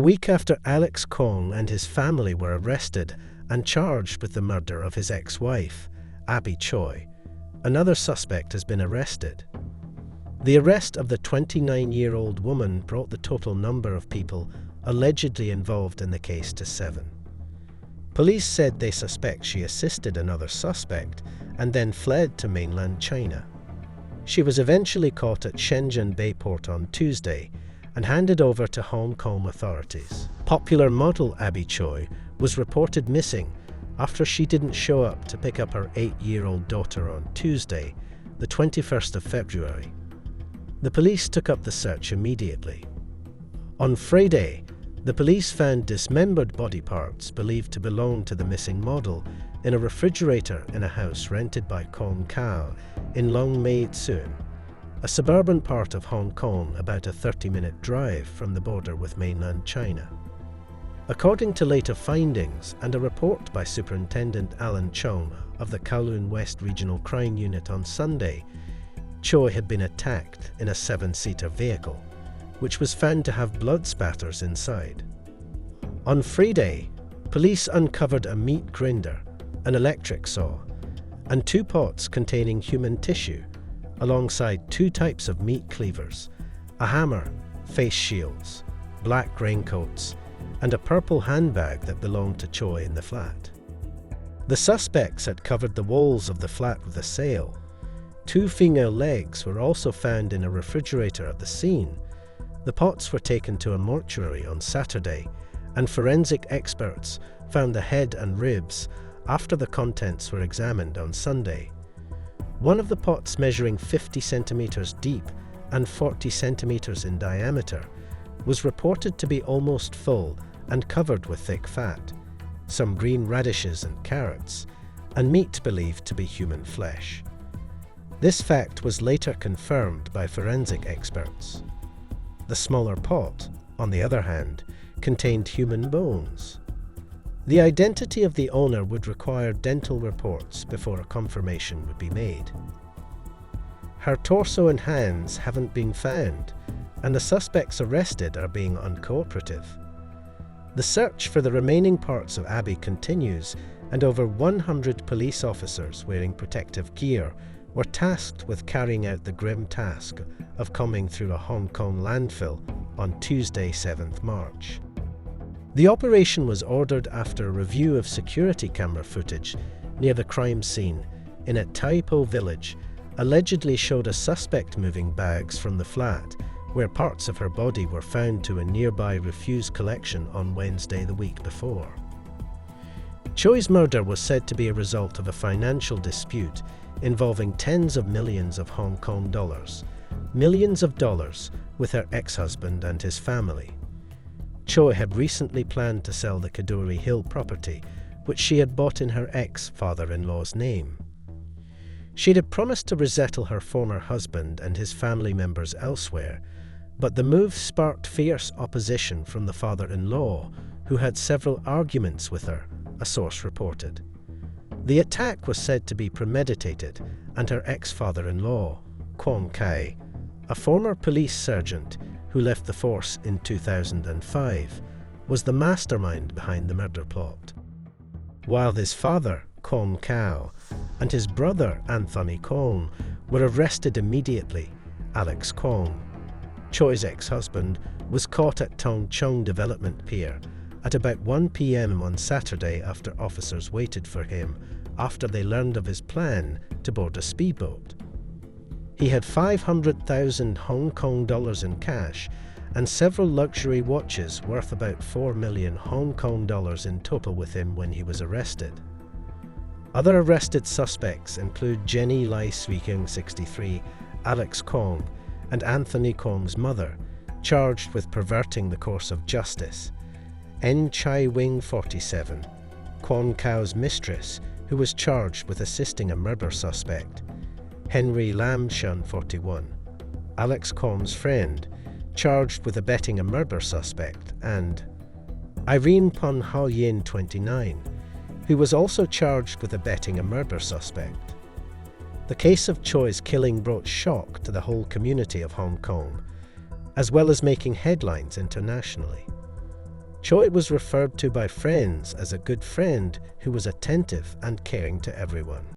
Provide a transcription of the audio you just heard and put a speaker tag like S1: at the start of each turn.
S1: week after Alex Kong and his family were arrested and charged with the murder of his ex-wife, Abby Choi, another suspect has been arrested. The arrest of the 29-year-old woman brought the total number of people allegedly involved in the case to 7. Police said they suspect she assisted another suspect and then fled to mainland China. She was eventually caught at Shenzhen Bayport on Tuesday and handed over to Hong Kong authorities. Popular model Abby Choi was reported missing after she didn't show up to pick up her 8-year-old daughter on Tuesday, the 21st of February. The police took up the search immediately. On Friday, the police found dismembered body parts believed to belong to the missing model in a refrigerator in a house rented by Kong Kao in Long Mae Tsuen, a suburban part of Hong Kong about a 30-minute drive from the border with mainland China. According to later findings and a report by Superintendent Alan Chung of the Kowloon West Regional Crime Unit on Sunday, Choi had been attacked in a 7-seater vehicle, which was found to have blood spatters inside. On Friday, police uncovered a meat grinder, an electric saw, and 2 pots containing human tissue, alongside 2 types of meat cleavers, a hammer, face shields, black raincoats, and a purple handbag that belonged to Choi in the flat. The suspects had covered the walls of the flat with a sail. 2 female legs were also found in a refrigerator at the scene. The pots were taken to a mortuary on Saturday, and forensic experts found the head and ribs after the contents were examined on Sunday. One of the pots, measuring 50 centimeters deep and 40 centimeters in diameter, was reported to be almost full and covered with thick fat, some green radishes and carrots, and meat believed to be human flesh. This fact was later confirmed by forensic experts. The smaller pot, on the other hand, contained human bones. The identity of the owner would require dental reports before a confirmation would be made. Her torso and hands haven't been found, and the suspects arrested are being uncooperative. The search for the remaining parts of Abby continues, and over 100 police officers wearing protective gear were tasked with carrying out the grim task of combing through a Hong Kong landfill on Tuesday, 7th March. The operation was ordered after a review of security camera footage near the crime scene in a Tai Po village allegedly showed a suspect moving bags from the flat where parts of her body were found to a nearby refuse collection on Wednesday the week before. Choi's murder was said to be a result of a financial dispute involving tens of millions of Hong Kong dollars, millions of dollars with her ex-husband and his family. Choi had recently planned to sell the Kadoorie Hill property, which she had bought in her ex-father-in-law's name. She had promised to resettle her former husband and his family members elsewhere, but the move sparked fierce opposition from the father-in-law, who had several arguments with her, a source reported. The attack was said to be premeditated, and her ex-father-in-law, Kwon Kai, a former police sergeant who left the force in 2005, was the mastermind behind the murder plot. While his father, Kwon Kao, and his brother, Anthony Kong, were arrested immediately, Alex Kong, Choi's ex-husband, was caught at Tong Chung Development Pier at about 1 p.m. on Saturday after officers waited for him after they learned of his plan to board a speedboat. He had 500,000 Hong Kong dollars in cash and several luxury watches worth about 4 million Hong Kong dollars in total with him when he was arrested. Other arrested suspects include Jenny Lai Swee-Kyung, 63, Alex Kong, and Anthony Kong's mother, charged with perverting the course of justice, En Chai Wing, 47, Kwon Kao's mistress, who was charged with assisting a murder suspect, Henry Lam Shun, 41, Alex Kong's friend, charged with abetting a murder suspect, and Irene Pon Hao Yin, 29, who was also charged with abetting a murder suspect. The case of Choi's killing brought shock to the whole community of Hong Kong, as well as making headlines internationally. Choi was referred to by friends as a good friend who was attentive and caring to everyone.